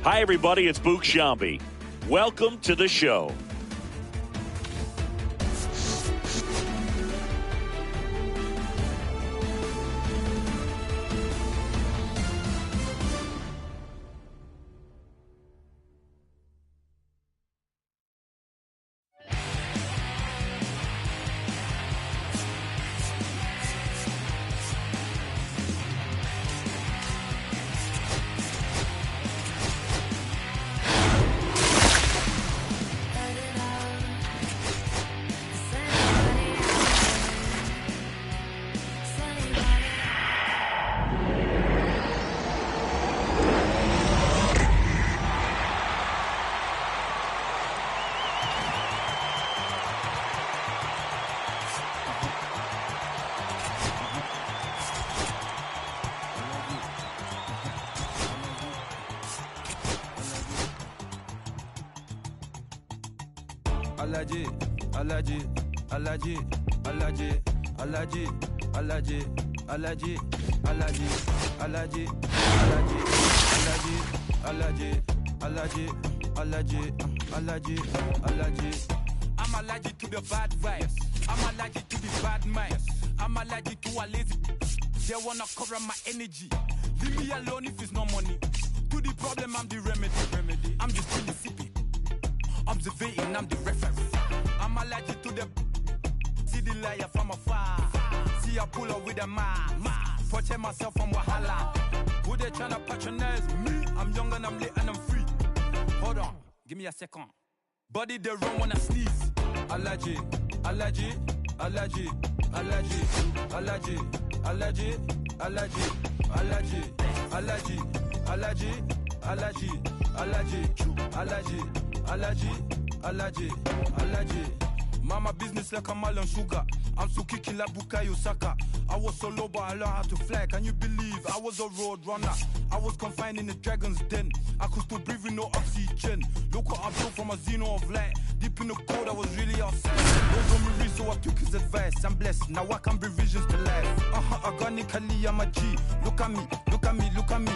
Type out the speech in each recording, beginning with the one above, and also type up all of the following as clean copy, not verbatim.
Hi, everybody. It's Boog Sciambi. Welcome to the show. Alaji, Alaji, Alaji, Alaji, Alaji, Alaji, Alaji, Alaji, Alaji, Alaji, Alaji, Alaji, Alaji, Alaji. I'm allergic to the bad vibes. I'm allergic to the bad minds. I'm allergic to a lazy. They wanna cover my energy. Leave me alone if it's no money. To the problem, I'm the remedy. I'm just really sipping. Observating, I'm the referee. I'm allergic to the see the liar from afar. See I pull up with a mask. Protect myself from Wahala. Who they tryna patronize me? I'm young and I'm lit and I'm free. Hold on, give me a second. Body they run when I sneeze. Allergy, allergy, allergy, allergy, allergy, allergy, allergy, allergy, allergy, allergy, allergy, allergy, allergy, allergy, allergy. Mama business like a on sugar. I'm so kicking like Bukayo Saka. I was so low but I learned how to fly. Can you believe I was a road runner? I was confined in the dragon's den. I could still breathe with no oxygen. Look what I built from a xeno of light. Deep in the cold I was really outside. Those on me read so I took his advice. I'm blessed, now I can bring visions to life. Organically I'm a G. Look at me, look at me, look at me.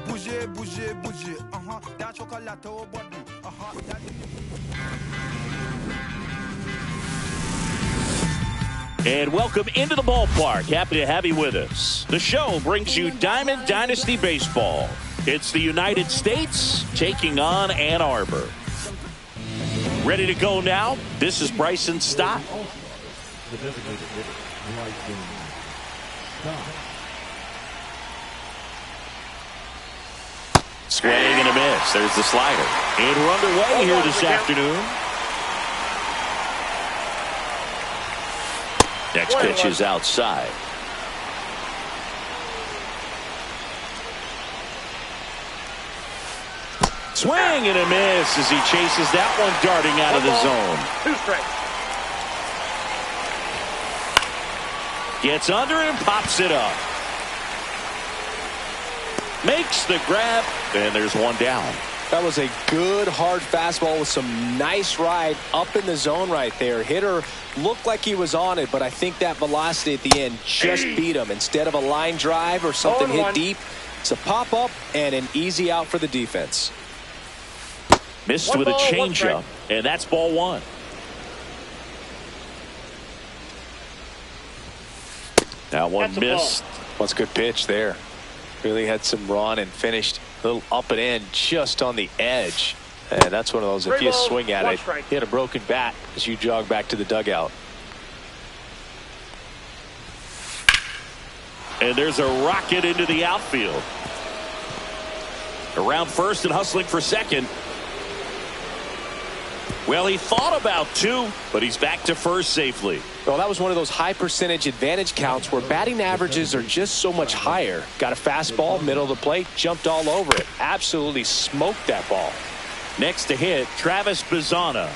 Bouger, bouger, bouger. That chocolate au body. And welcome into the ballpark. Happy to have you with us. The show brings you Diamond Dynasty Baseball. It's the United States taking on Ann Arbor. Ready to go now? This is Bryson Stott. Swing and a miss. There's the slider. And we're underway here this afternoon. Next pitch is outside. Swing and a miss as he chases that one darting out of the zone. 2 strikes. Gets under and pops it up. Makes the grab, and there's one down. That was a good hard fastball with some nice ride up in the zone right there. Hitter looked like he was on it, but I think that velocity at the end just beat him. Instead of a line drive or something hit deep, it's a pop up and an easy out for the defense. Missed with a changeup, and that's ball one. That one missed. That's a good pitch there. Really had some run and finished a little up and in just on the edge. And that's one of those, if you swing at it, you hit a broken bat as you jog back to the dugout. And there's a rocket into the outfield. Around first and hustling for second. Well, he thought about 2, but he's back to first safely. Well, that was one of those high percentage advantage counts where batting averages are just so much higher. Got a fastball, middle of the plate, jumped all over it. Absolutely smoked that ball. Next to hit, Travis Bazzana.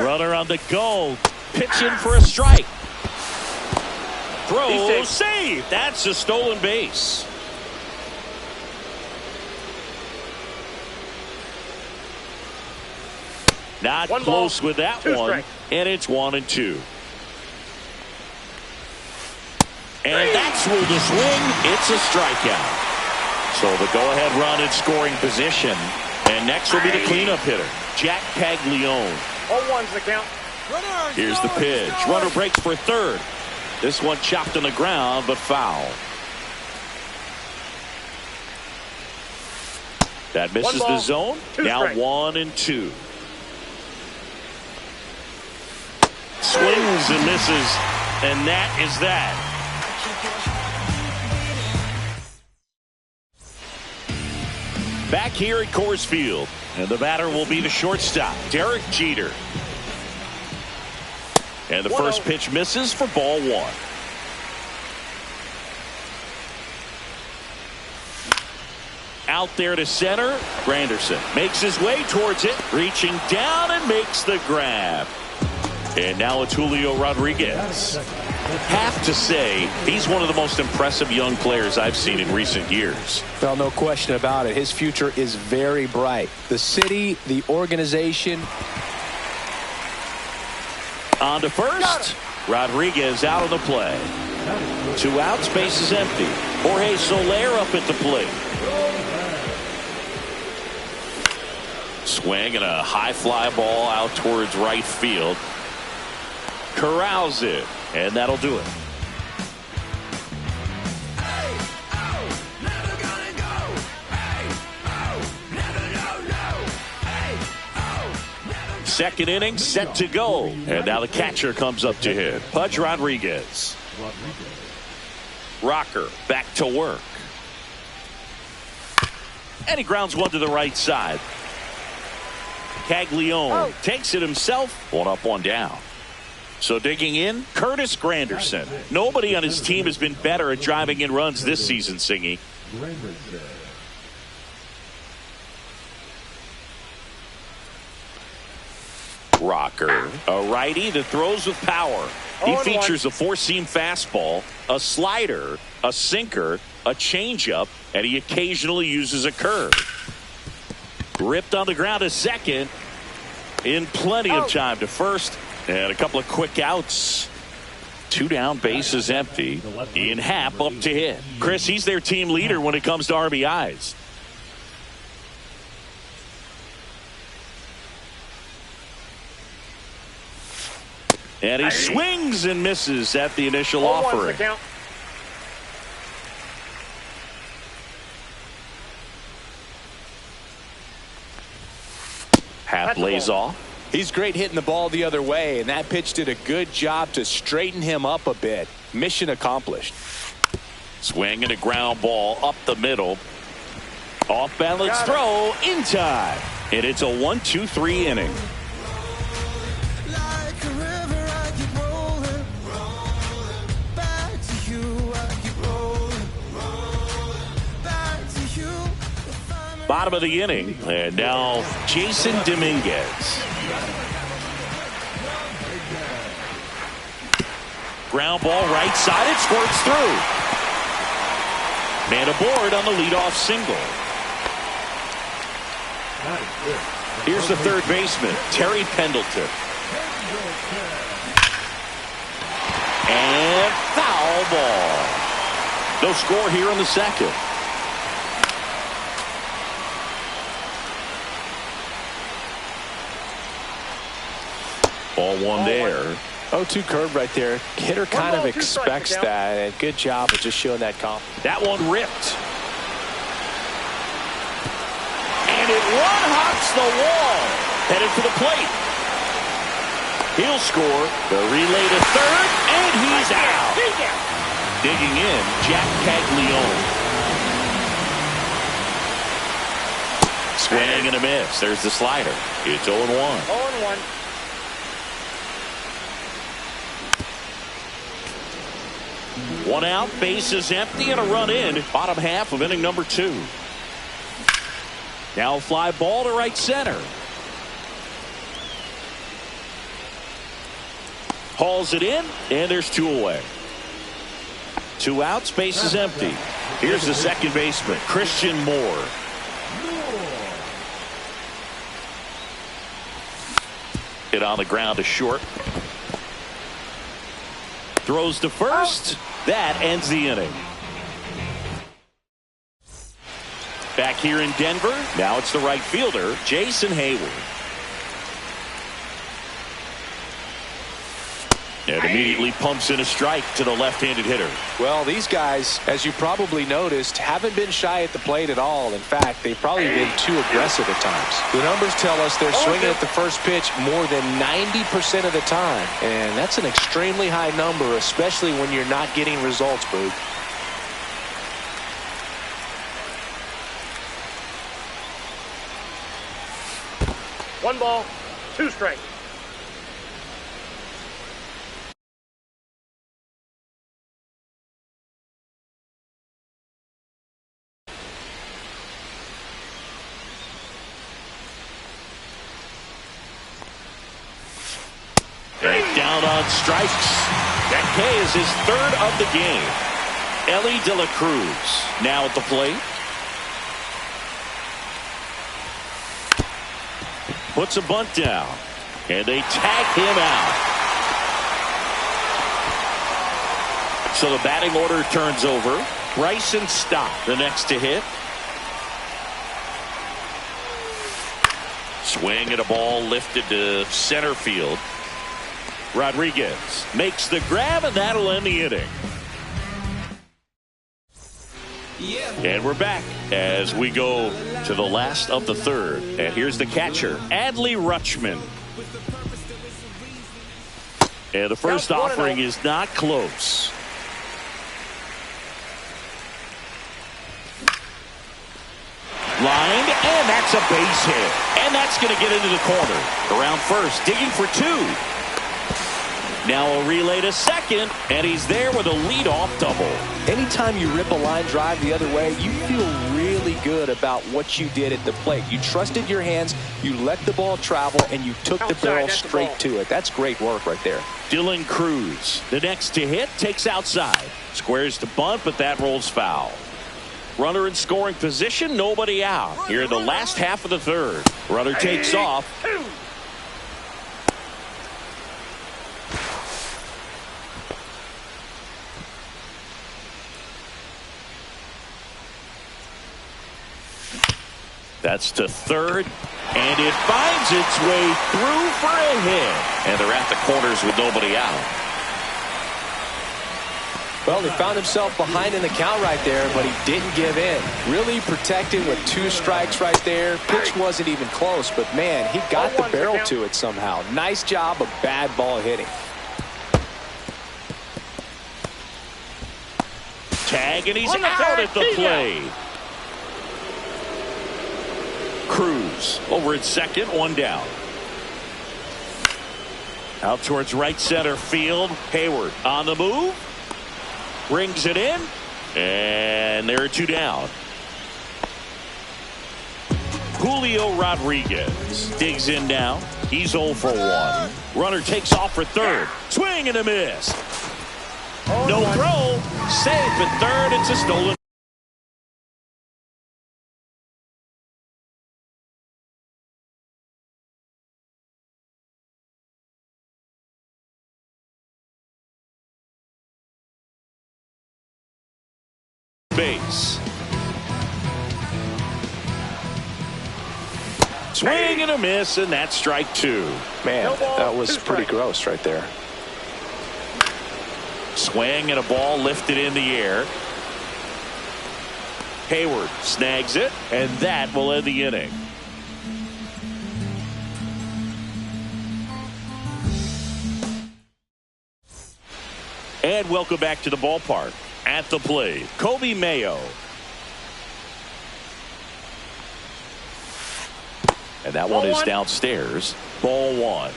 Runner on the go. Pitch in for a strike. Throw, save. That's a stolen base. Not close with that one. And it's 1-2. And that's where the swing. It's a strikeout. So the go-ahead run in scoring position. And next will be the cleanup hitter, Jack Caglione. 0-1's the count. Here's the pitch. Runner breaks for third. This one chopped on the ground, but foul. That misses the zone. Now 1-2. Swings and misses, and that is that. Back here at Coors Field, and the batter will be the shortstop, Derek Jeter. And the first pitch misses for ball 1. Out there to center, Granderson makes his way towards it, reaching down and makes the grab. And now it's Julio Rodriguez. Have to say, he's one of the most impressive young players I've seen in recent years. Well, no question about it. His future is very bright. The city, the organization. On to first. Rodriguez out of the play. 2 outs, base is empty. Jorge Soler up at the plate. Swing and a high fly ball out towards right field. Corrals it, and that'll do it. Second inning set to go, and now the catcher comes up to hit. Pudge Rodriguez. Rocker back to work, and he grounds one to the right side. Caglione takes it himself. 1 up, 1 down. So digging in, Curtis Granderson. Nobody on his team has been better at driving in runs this season, Singy. Rocker, a righty that throws with power. He features a 4-seam fastball, a slider, a sinker, a changeup, and he occasionally uses a curve. Ripped on the ground to second. In plenty of time to first. And a couple of quick outs. 2 down, bases empty. Ian Happ up to hit. Chris, he's their team leader when it comes to RBIs. And he swings and misses at the initial offering. Happ lays off. He's great hitting the ball the other way, and that pitch did a good job to straighten him up a bit. Mission accomplished. Swing and a ground ball up the middle. Off balance throw in time. And it's a 1-2-3 inning. Bottom of the inning, and now Jason Dominguez. Ground ball right side, it squirts through. Man aboard on the leadoff single. Here's the third baseman, Terry Pendleton. And foul ball. No score here in the second. Ball 1 there. 0-2 curve right there. Hitter kind of expects that, and good job of just showing that confidence. That one ripped. And it one-hops the wall. Headed for the plate. He'll score. The relay to third, and he's out. Digging in, Jack Caglione. Swing and a miss. There's the slider. It's 0-1. 0-1. One out, base is empty, and a run in. Bottom half of inning number 2. Now fly ball to right center. Hauls it in, and there's 2 away. 2 outs, base is empty. Here's the second baseman, Christian Moore. Hit on the ground to short. Throws to first. That ends the inning. Back here in Denver, now it's the right fielder, Jason Hayward. And immediately pumps in a strike to the left-handed hitter. Well, these guys, as you probably noticed, haven't been shy at the plate at all. In fact, they've probably been too aggressive at times. The numbers tell us they're swinging at the first pitch more than 90% of the time. And that's an extremely high number, especially when you're not getting results, Boog. One ball, two strikes. Down on strikes. That K is his third of the game. Elly De La Cruz now at the plate. Puts a bunt down. And they tag him out. So the batting order turns over. Bryson Stott, the next to hit. Swing at a ball lifted to center field. Rodriguez makes the grab, and that'll end the inning. And we're back as we go to the last of the third. And here's the catcher, Adley Rutschman. And the first offering is not close. Lined, and that's a base hit. And that's going to get into the corner. Around first, digging for two. Now a relay to second, and he's there with a leadoff double. Anytime you rip a line drive the other way, you feel really good about what you did at the plate. You trusted your hands, you let the ball travel, and you took the barrel straight to it. That's great work right there. Dylan Cruz, the next to hit, takes outside. Squares to bunt, but that rolls foul. Runner in scoring position, nobody out. Here in the last half of the third. Runner takes off. That's to third, and it finds its way through for a hit. And they're at the corners with nobody out. Well, he found himself behind in the count right there, but he didn't give in. Really protected with two strikes right there. Pitch wasn't even close, but man, he got the barrel to it somehow. Nice job of bad ball hitting. Tag, and he's out at the plate. Cruz over at second, one down. Out towards right center field. Hayward on the move. Brings it in. And there are two down. Julio Rodriguez digs in now. He's 0 for 1. Runner takes off for third. Swing and a miss. No throw. Safe at third. It's a stolen. Base. Swing and a miss, and that's strike two. Man, that was pretty gross right there. Swing and a ball lifted in the air. Hayward snags it, and that will end the inning. And welcome back to the ballpark. At the plate, Coby Mayo. And that one is downstairs. Ball one.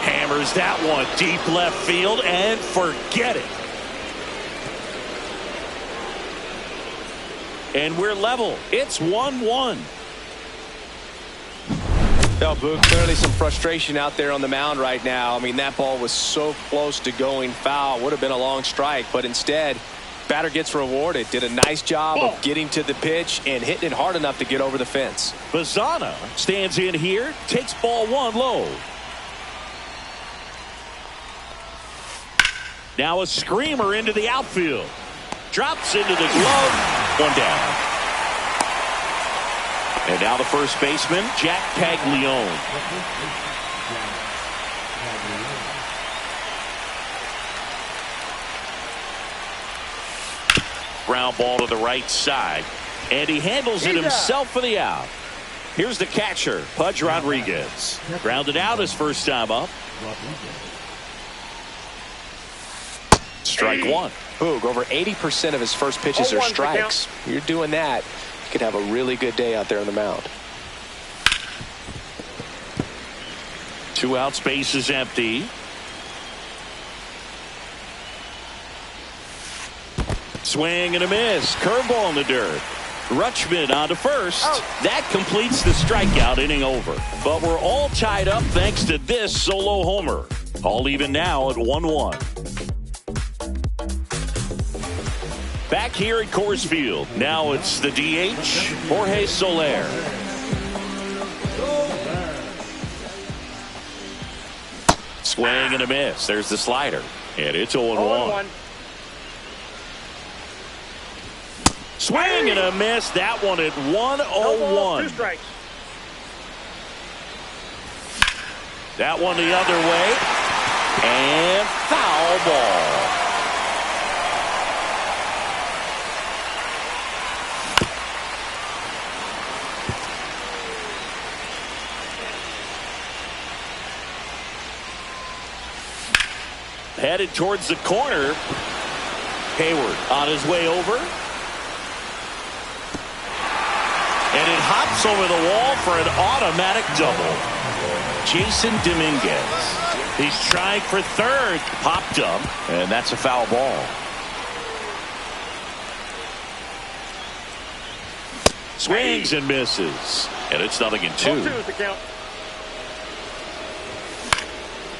Hammers that one deep left field and forget it. And we're level. It's 1-1. Well, Boog, clearly some frustration out there on the mound right now. I mean, that ball was so close to going foul. Would have been a long strike, but instead, batter gets rewarded. Did a nice job of getting to the pitch and hitting it hard enough to get over the fence. Bazzana stands in here, takes ball one low. Now a screamer into the outfield. Drops into the glove. One down. And now the first baseman, Jack Caglione. Ground ball to the right side. And he handles it himself for the out. Here's the catcher, Pudge Rodriguez. Grounded out his first time up. Strike one. Boog, over 80% of his first pitches are strikes. You're doing that, you could have a really good day out there on the mound. 2 outs, base is empty. Swing and a miss. Curveball in the dirt. Rutschman on to first. That completes the strikeout, inning over. But we're all tied up thanks to this solo homer. All even now at 1-1. Back here at Coors Field. Now it's the DH, Jorge Soler. Swing and a miss. There's the slider. And it's 0-1. Swing and a miss. That one at 1-0-1. 2 strikes. That one the other way. And foul ball. Headed towards the corner. Hayward on his way over. And it hops over the wall for an automatic double. Jason Dominguez. He's trying for third. Popped up. And that's a foul ball. Swings and misses. And it's 0-2. 0-2 is the count.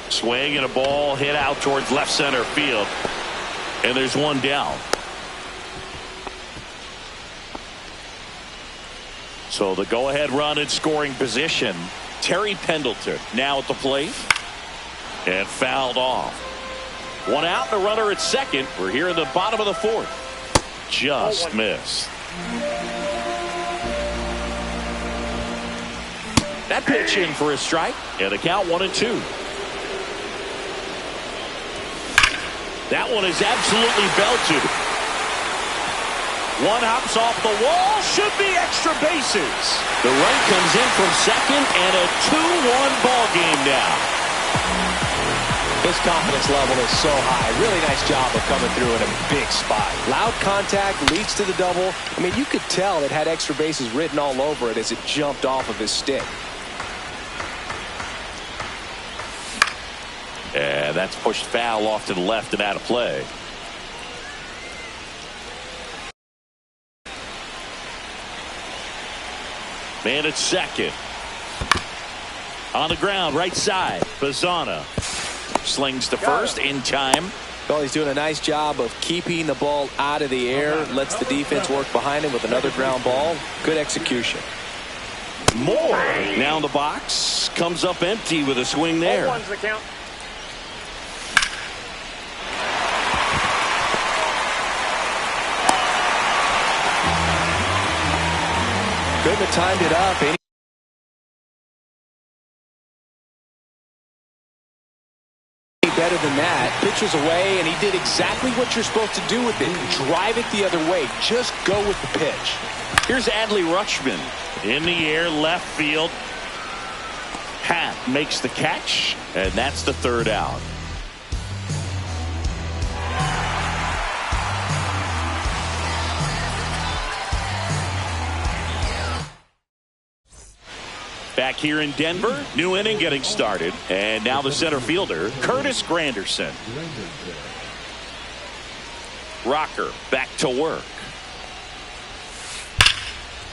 Swing and a ball hit out towards left center field. And there's one down. So the go-ahead run in scoring position. Terry Pendleton now at the plate. And fouled off. 1 out and a runner at second. We're here in the bottom of the 4th. Just missed. That pitch in for a strike. And the count 1-2. That one is absolutely belted. One hops off the wall. Should be extra bases. The run comes in from second and a 2-1 ball game now. His confidence level is so high. Really nice job of coming through in a big spot. Loud contact leads to the double. I mean, you could tell it had extra bases written all over it as it jumped off of his stick. And that's pushed foul off to the left and out of play. Man at second. On the ground, right side. Bazzana slings to first in time. Well, he's doing a nice job of keeping the ball out of the air. Lets the defense work behind him with another ground ball. Good execution. Moore now in the box. Comes up empty with a swing there. 0-1's the count. Couldn't have timed it up any better than that. Pitch was away, and he did exactly what you're supposed to do with it. Drive it the other way. Just go with the pitch. Here's Adley Rutschman in the air, left field. Happ makes the catch, and that's the 3rd out. Back here in Denver, new inning getting started. And now the center fielder, Curtis Granderson. Rocker back to work.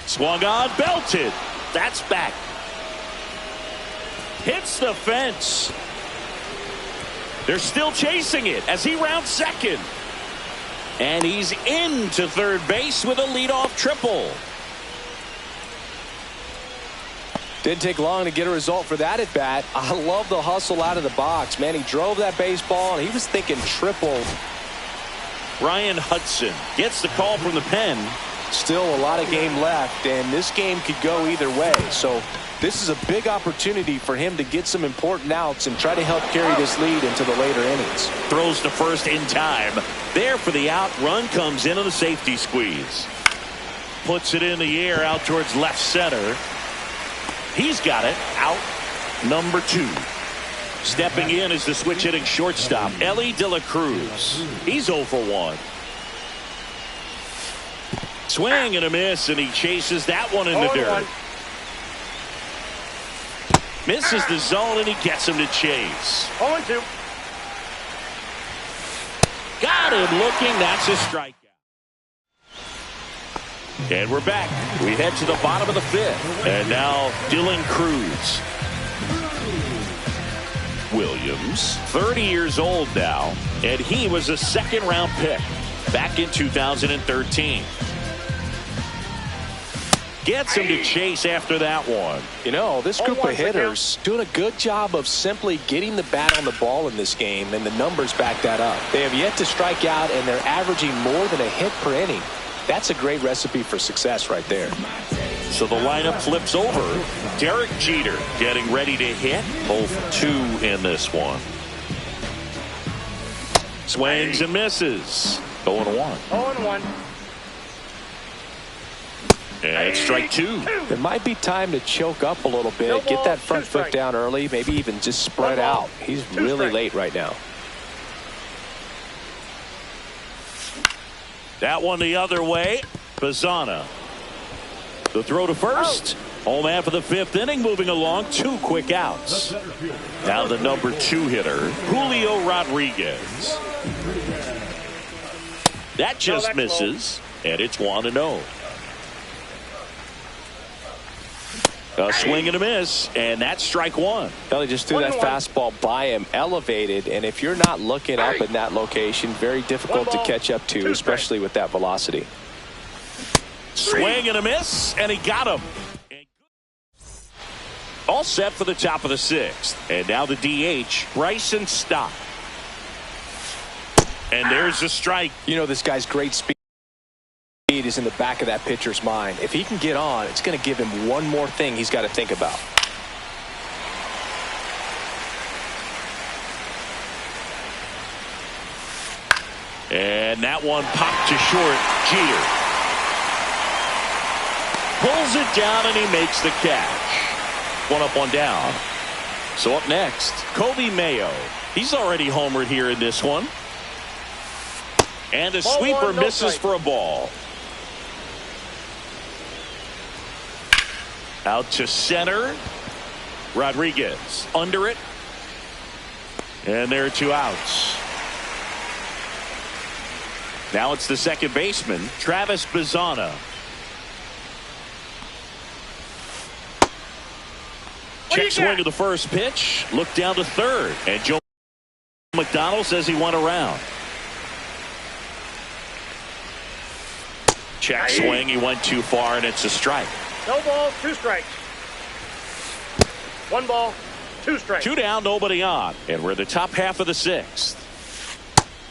Swung on, belted. That's back. Hits the fence. They're still chasing it as he rounds second. And he's into third base with a leadoff triple. Didn't take long to get a result for that at bat. I love the hustle out of the box. Man, he drove that baseball, and he was thinking triple. Ryan Hudson gets the call from the pen. Still a lot of game left, and this game could go either way. So this is a big opportunity for him to get some important outs and try to help carry this lead into the later innings. Throws to first in time. There for the out. Run comes in on the safety squeeze. Puts it in the air out towards left center. He's got it. Out number 2. Stepping in is the switch hitting shortstop, Elly De La Cruz. He's 0 for 1. Swing and a miss, and he chases that one in the dirt. Misses the zone, and he gets him to chase. 0-2. Got him looking. That's a strikeout. And we're back. We head to the bottom of the 5th. And now Dylan Cruz. Williams, 30 years old now, and he was a second-round pick back in 2013. Gets him to chase after that one. You know, this group of hitters doing a good job of simply getting the bat on the ball in this game, and the numbers back that up. They have yet to strike out, and they're averaging more than a hit per inning. That's a great recipe for success right there. So the lineup flips over. Derek Jeter getting ready to hit. 0 for 2 in this one. Swings and misses. 0-1. 0-1. And it's strike 2. It might be time to choke up a little bit. Get that front foot down early. Maybe even just spread out. He's really late right now. That one the other way. Bazzana. The throw to first. Home half of the 5th inning, moving along. 2 quick outs. Now the number 2 hitter, Julio Rodriguez. That just misses, and it's 1-0. A swing and a miss, and that's strike 1. Elly just threw that fastball by him, elevated, and if you're not looking up in that location, very difficult to catch up to, especially with that velocity. Swing and a miss, and he got him. All set for the top of the 6th. And now the DH, Bryson Stott. And there's a strike. You know, this guy's great speed is in the back of that pitcher's mind. If he can get on, it's going to give him one more thing he's got to think about. And that one popped to short. Jeter pulls it down, and he makes the catch. 1 up, 1 down. So up next, Kobe Mayo. He's already homered here in this one. And a sweeper misses for a ball. Out to center. Rodriguez under it. And there are 2 outs. Now it's the second baseman, Travis Bazzana. Check swing of the first pitch. Look down to third. And Joe McDonald says he went around. Check swing. He went too far, and it's a strike. No ball, 2 strikes. 1 ball, 2 strikes. 2 down, nobody on. And we're in the top half of the 6th.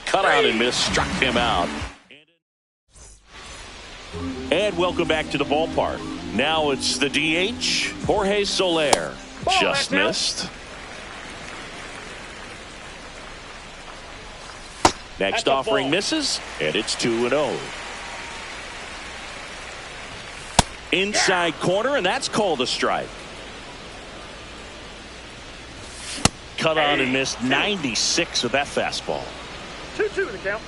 Cut out and miss, struck him out. And welcome back to the ballpark. Now it's the DH, Jorge Soler. Just missed. Next offering misses, and it's 2-0. Inside corner, and that's called a strike. Cut on and missed 96 with that fastball. 2-2 the count.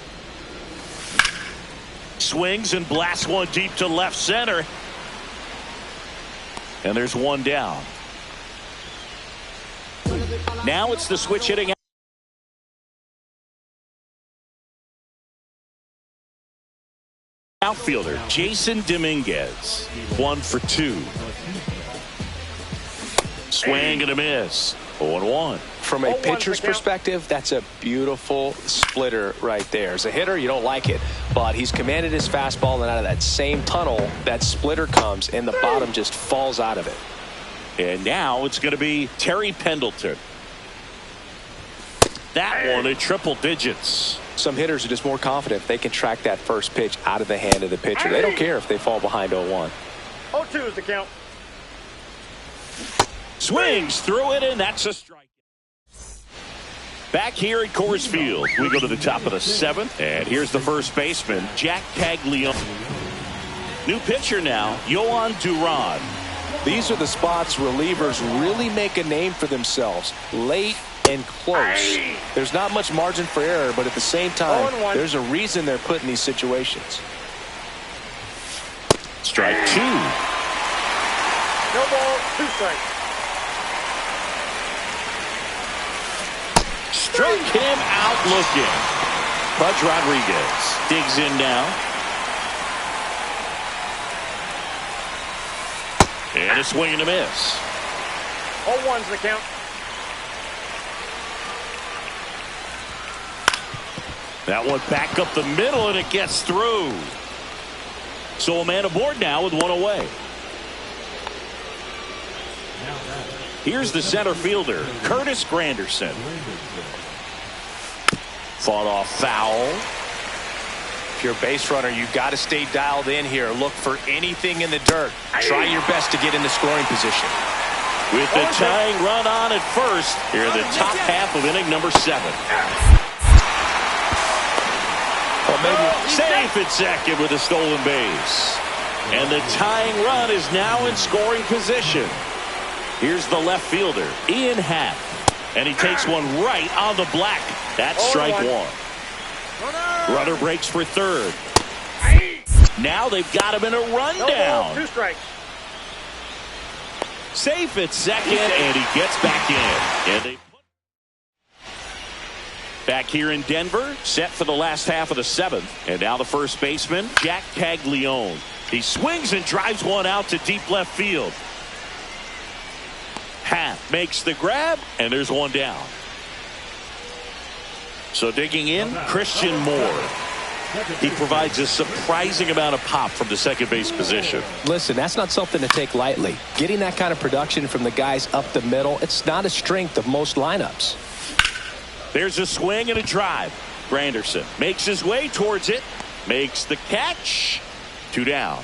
Swings and blasts one deep to left center. And there's 1 down. Now it's the switch hitting outfielder, Jason Dominguez. 1 for 2. Swing and a miss. 0-1. From a pitcher's perspective, that's a beautiful splitter right there. As a hitter, you don't like it, but he's commanded his fastball, and out of that same tunnel, that splitter comes, and the bottom just falls out of it. And now it's going to be Terry Pendleton. That one at triple digits. Some hitters are just more confident if they can track that first pitch out of the hand of the pitcher. They don't care if they fall behind 0-1. 0-2 is the count. Swings through it, and that's a strike. Back here at Coors Field, we go to the top of the 7th, and here's the first baseman, Jack Caglione. New pitcher now, Yohan Duran. These are the spots relievers really make a name for themselves. Late and close. There's not much margin for error, but at the same time, there's a reason they're put in these situations. Strike 2. No ball, 2 strikes. Struck him out looking. Pudge Rodriguez digs in now. And a swing and a miss. 0-1's the count. That one back up the middle, and it gets through. So a man aboard now with 1 away. Here's the center fielder, Curtis Granderson. Fought off foul. If you're a base runner, you've got to stay dialed in here. Look for anything in the dirt. Try your best to get in the scoring position. With the tying run on at first, here in the top half of inning number 7. Well, maybe safe at second with a stolen base. And the tying run is now in scoring position. Here's the left fielder, Ian Happ. And he takes one right on the black. That's strike 1. Runner breaks for third. Now they've got him in a rundown. 2 strikes. Safe at second, and he gets back in. And back here in Denver, set for the last half of the 7th. And now the first baseman, Jack Caglione. He swings and drives one out to deep left field. Happ makes the grab, and there's one down. So digging in, Christian Moore. He provides a surprising amount of pop from the second base position. Listen, that's not something to take lightly. Getting that kind of production from the guys up the middle, it's not a strength of most lineups. There's a swing and a drive. Granderson makes his way towards it, makes the catch. 2 down.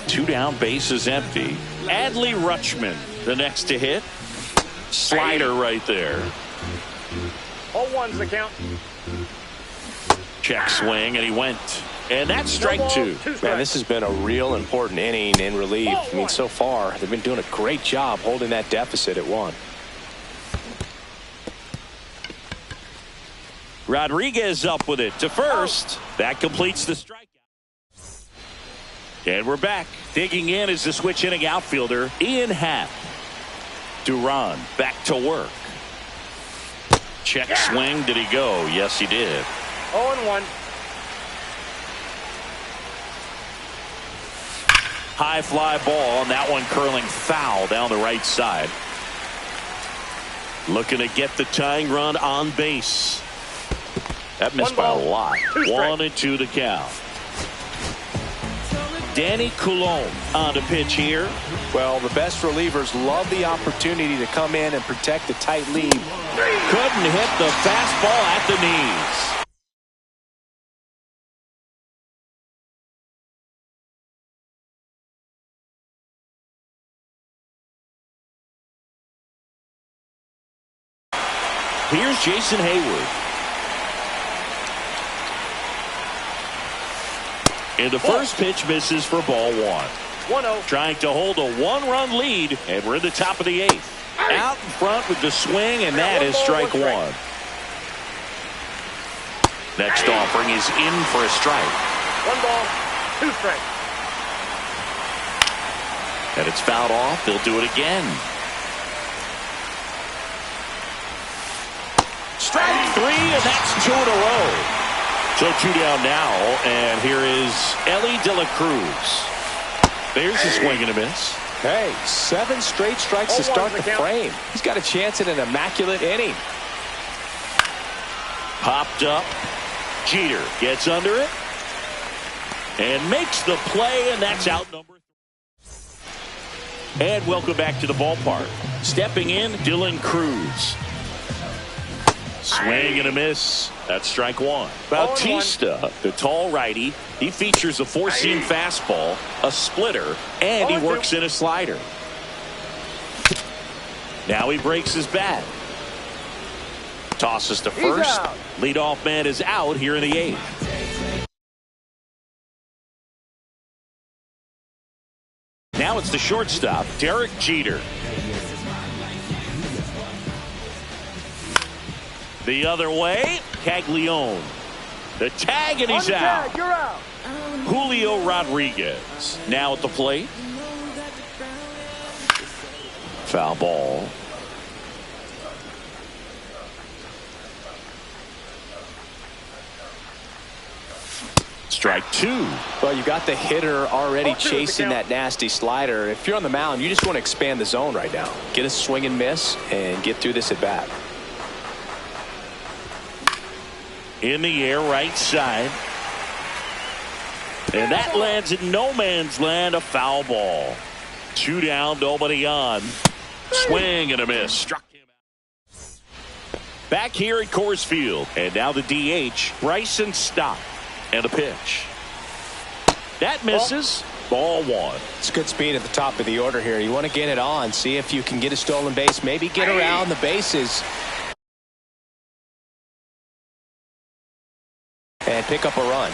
2 down, base is empty. Adley Rutschman, the next to hit. Slider right there. 0-1's the count. Check swing, and he went. And that's strike 2. Man, this has been a real important inning in relief. I mean, so far, they've been doing a great job holding that deficit at 1. Rodriguez up with it to first. That completes the strikeout. And we're back. Digging in is the switch inning outfielder, Ian Happ. Duran back to work. Check swing. Did he go? Yes, he did. 0-1. High fly ball, and that one curling foul down the right side. Looking to get the tying run on base. That missed by a lot. 1-2 the count. Danny Coulombe on the pitch here. Well, the best relievers love the opportunity to come in and protect the tight lead. Couldn't hit the fastball at the knees. Here's Jason Hayward. And the first pitch misses for ball 1. 1-0. Trying to hold a 1-run lead, and we're in the top of the 8th. Out in front with the swing, and that is strike 1. Next offering is in for a strike. 1 ball, 2 strikes. And it's fouled off. They'll do it again. Strike 3, and that's 2 in a row. So 2 down now, and here is Elly De La Cruz. There's a swing and a miss. Hey, 7 straight strikes to start the frame. He's got a chance at an immaculate inning. Popped up. Jeter gets under it and makes the play, and that's out number 3. And welcome back to the ballpark. Stepping in, Dylan Cruz. Swing and a miss. That's strike one. Bautista, the tall righty. He features a four-seam fastball, a splitter, and he works in a slider. Now he breaks his bat. Tosses to first. Leadoff man is out here in the eighth. Now it's the shortstop, Derek Jeter. The other way, Caglione. The tag, and he's out. You're out. Julio Rodriguez now at the plate. Foul ball. Strike two. Well, you got the hitter already chasing that nasty slider. If you're on the mound, you just want to expand the zone right now. Get a swing and miss and get through this at bat. In the air, right side. And that lands in no man's land, a foul ball. Two down, nobody on. Swing and a miss. Struck him out. Back here at Coors Field. And now the DH, Bryson Stott. And a pitch. That misses. Ball one. It's good speed at the top of the order here. You want to get it on. See if you can get a stolen base. Maybe get around the bases. And pick up a run.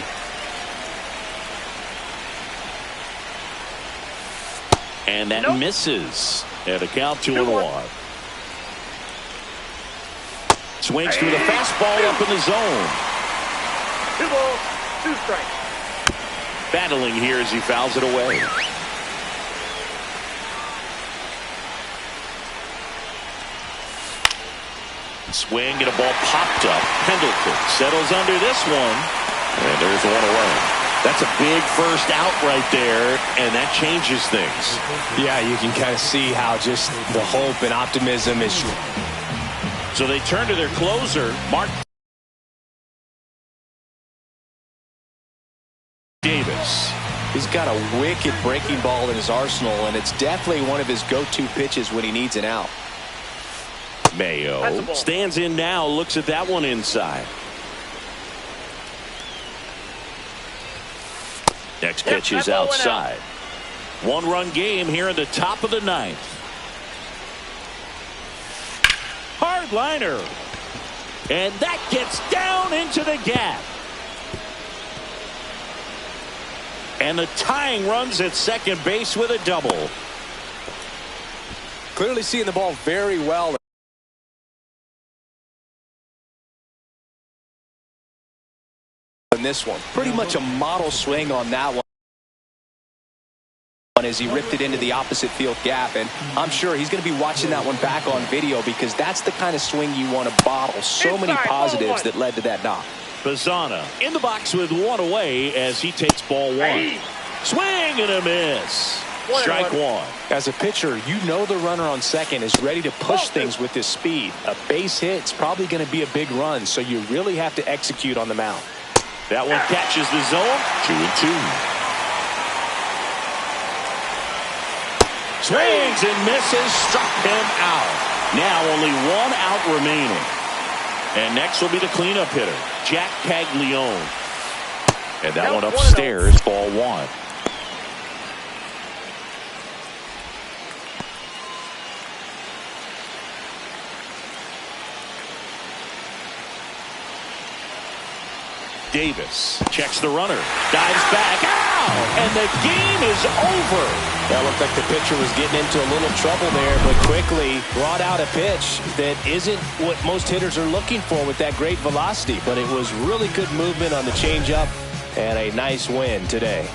And that misses. At a count 2-1. Swings through the fastball up in the zone. 2 balls, 2 strikes. Battling here as he fouls it away. Swing and a ball popped up. Pendleton settles under this one. And there's one away. That's a big first out right there, and that changes things. Yeah, you can kind of see how just the hope and optimism is. So they turn to their closer, Mark Davis. He's got a wicked breaking ball in his arsenal, and it's definitely one of his go-to pitches when he needs an out. Mayo stands in now, looks at that one inside. Next pitch is outside. One-run game here in the top of the ninth. Hard liner. And that gets down into the gap. And the tying runs at second base with a double. Clearly seeing the ball very well in this one. Pretty much a model swing on that one as he ripped it into the opposite field gap, and I'm sure he's going to be watching that one back on video because that's the kind of swing you want to bottle. So many positives that led to that knock. Bazzana in the box with one away as he takes ball one. Swing and a miss. Strike one. As a pitcher, you know the runner on second is ready to push things with his speed. A base hit's probably going to be a big run, so you really have to execute on the mound. That one catches the zone. 2-2. Swings and misses. Struck him out. Now only one out remaining. And next will be the cleanup hitter, Jack Caglione. And that one upstairs, ball one. Davis checks the runner, dives back, out, and the game is over. That looked like the pitcher was getting into a little trouble there, but quickly brought out a pitch that isn't what most hitters are looking for with that great velocity, but it was really good movement on the changeup and a nice win today.